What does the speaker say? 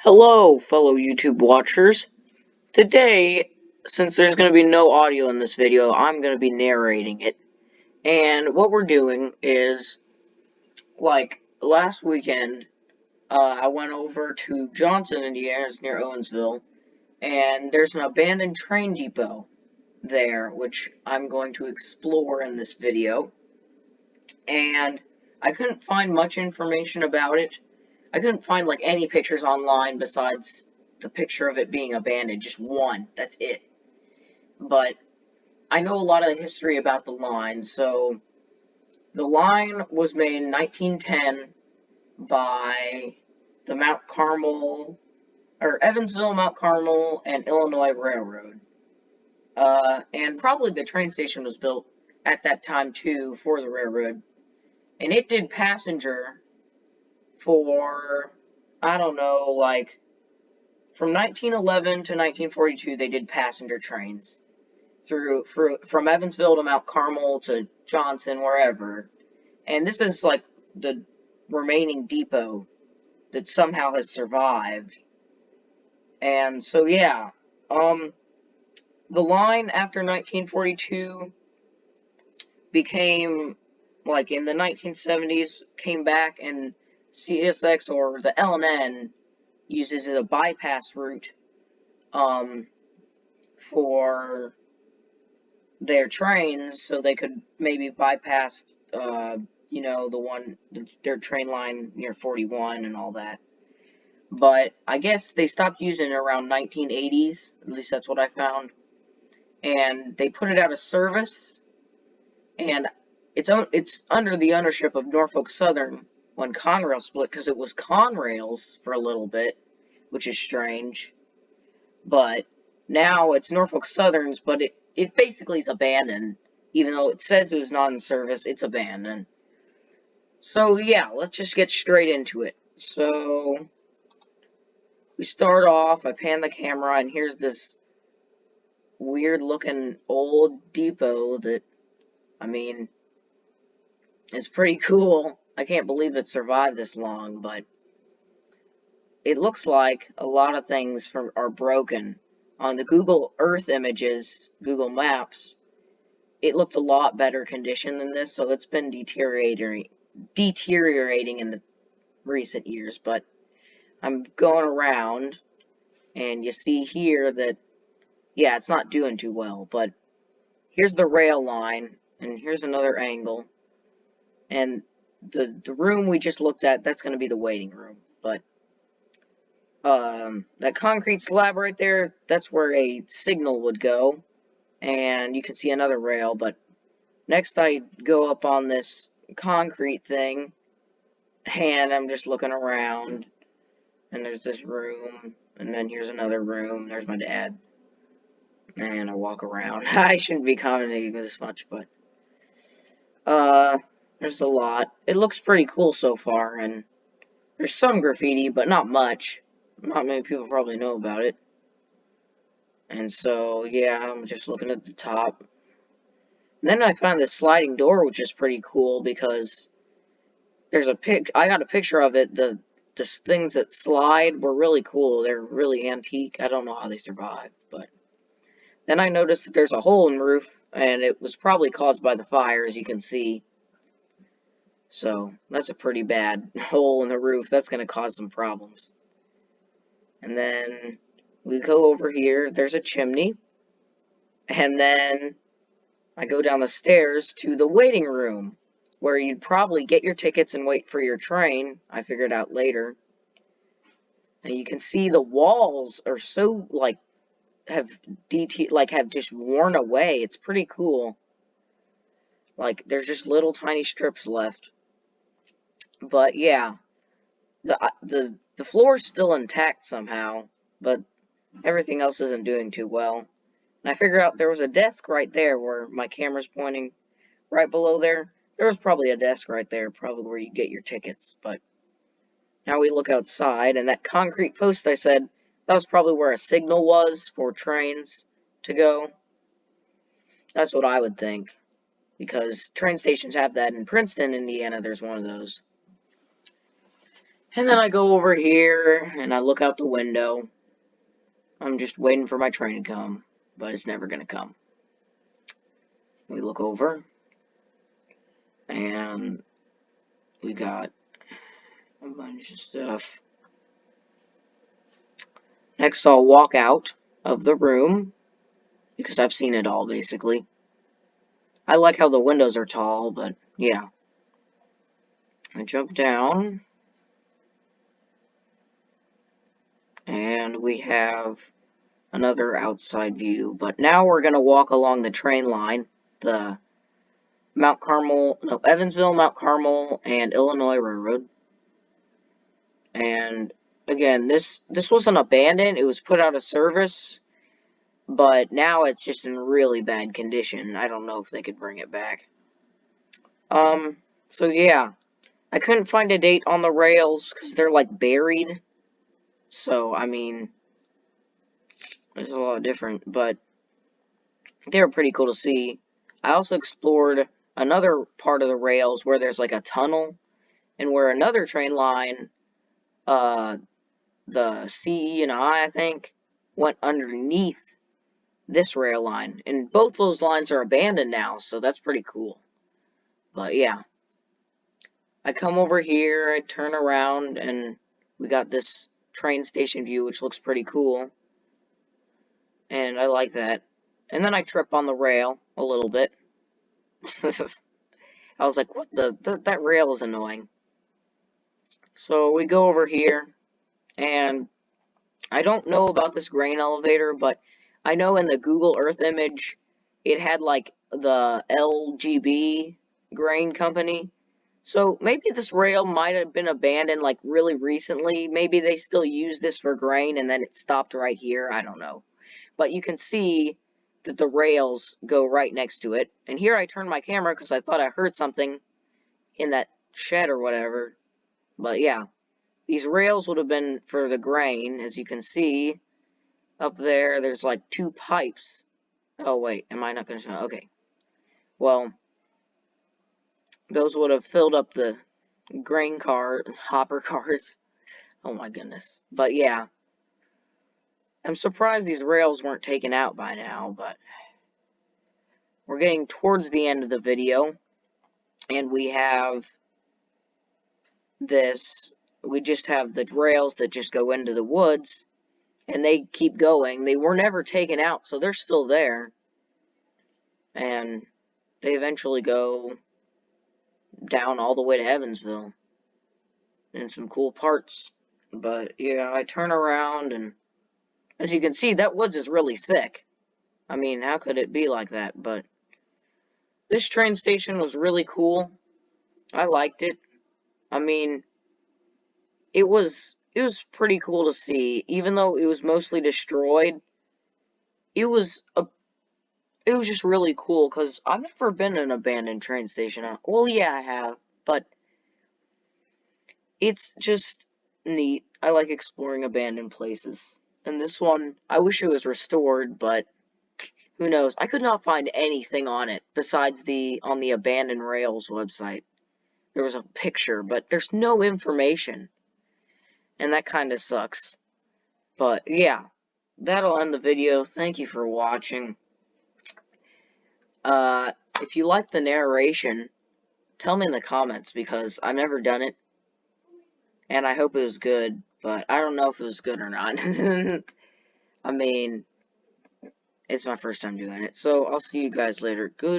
Hello, fellow YouTube watchers. Today, since there's going to be no audio in this video, I'm going to be narrating it. And what we're doing is, like, last weekend, I went over to Johnson, Indiana, it's near Evansville, and there's an abandoned train depot there, which I'm going to explore in this video. And I couldn't find much information about it. I couldn't find, like, any pictures online besides the picture of it being abandoned, just one. That's it. But I know a lot of the history about the line. So the line was made in 1910 by the Mount Carmel, or Evansville, Mount Carmel, and Illinois Railroad. And probably the train station was built at that time too for the railroad. And it did passenger for, I don't know, like, from 1911 to 1942, they did passenger trains from Evansville to Mount Carmel to Johnson, wherever. And this is like the remaining depot that somehow has survived. And so, yeah, the line after 1942 became, like, in the 1970s, came back, and CSX, or the L&N, uses a bypass route, for their trains, so they could maybe bypass, their train line near 41 and all that. But I guess they stopped using it around 1980s, at least that's what I found. And they put it out of service, and it's under the ownership of Norfolk Southern when Conrail split, because it was Conrail's for a little bit, which is strange. But now it's Norfolk Southern's, but it basically is abandoned. Even though it says it was not in service, it's abandoned. So yeah, let's just get straight into it. So we start off, I pan the camera, and here's this weird looking old depot that, I mean, is pretty cool. I can't believe it survived this long, but it looks like a lot of things are broken. On the Google Earth images, Google Maps, it looked a lot better condition than this, so it's been deteriorating in the recent years. But I'm going around, and you see here that, yeah, it's not doing too well. But here's the rail line, and here's another angle, and the room we just looked at, that's going to be the waiting room. But that concrete slab right there, that's where a signal would go, and you can see another rail. But next I go up on this concrete thing, and I'm just looking around, and there's this room, and then here's another room, there's my dad, and I walk around. I shouldn't be commenting this much, but there's a lot. It looks pretty cool so far, and there's some graffiti, but not much. Not many people probably know about it. And so, yeah, I'm just looking at the top. And then I found this sliding door, which is pretty cool, because there's I got a picture of it. The things that slide were really cool. They're really antique. I don't know how they survived, but then I noticed that there's a hole in the roof, and it was probably caused by the fire, as you can see. So that's a pretty bad hole in the roof. That's going to cause some problems. And then we go over here. There's a chimney. And then I go down the stairs to the waiting room, where you'd probably get your tickets and wait for your train. I figured out later. And you can see the walls are so, like, have just worn away. It's pretty cool. Like, there's just little tiny strips left. But yeah, the floor's still intact somehow, but everything else isn't doing too well. And I figured out there was a desk right there where my camera's pointing. Right below there, there was probably a desk right there, probably where you get your tickets. But now we look outside, and that concrete post I said, that was probably where a signal was for trains to go. That's what I would think, because train stations have that. In Princeton, Indiana, there's one of those. And then I go over here, and I look out the window. I'm just waiting for my train to come, but it's never gonna come. We look over, and we got a bunch of stuff. Next, I'll walk out of the room, because I've seen it all, basically. I like how the windows are tall, but yeah. I jump down, and we have another outside view. But now we're going to walk along the train line, the Evansville, Mount Carmel, and Illinois Railroad. And again, this wasn't abandoned, it was put out of service, but now it's just in really bad condition. I don't know if they could bring it back. So yeah, I couldn't find a date on the rails because they're like buried. So, I mean, there's a lot different, but they were pretty cool to see. I also explored another part of the rails where there's like a tunnel and where another train line, the CE and I think, went underneath this rail line. And both those lines are abandoned now, so that's pretty cool. But yeah, I come over here, I turn around, and we got this train station view, which looks pretty cool. And I like that. And then I trip on the rail a little bit. I was like, what that rail is annoying. So we go over here, and I don't know about this grain elevator, but I know in the Google Earth image, it had like the LGB grain company. So maybe this rail might have been abandoned like really recently. Maybe they still use this for grain and then it stopped right here. I don't know. But you can see that the rails go right next to it. And here I turned my camera because I thought I heard something in that shed or whatever. But yeah, these rails would have been for the grain. As you can see up there, there's like two pipes. Oh wait, am I not going to show? Okay. Well, those would have filled up the grain hopper cars. Oh my goodness. But yeah, I'm surprised these rails weren't taken out by now, but we're getting towards the end of the video, and we have this, we just have the rails that just go into the woods, and they keep going. They were never taken out, so they're still there, and they eventually go down all the way to Evansville, and some cool parts. But yeah, I turn around, and as you can see, that woods is really thick. I mean, how could it be like that? But this train station was really cool. I liked it. I mean, it was pretty cool to see, even though it was mostly destroyed. It was just really cool because I've never been in an abandoned train station. Well, yeah, I have, but it's just neat. I like exploring abandoned places. And this one, I wish it was restored, but who knows? I could not find anything on it besides on the Abandoned Rails website. There was a picture, but there's no information. And that kind of sucks. But yeah, that'll end the video. Thank you for watching. If you like the narration, tell me in the comments because I've never done it. And I hope it was good, but I don't know if it was good or not. I mean, it's my first time doing it. So I'll see you guys later. Good.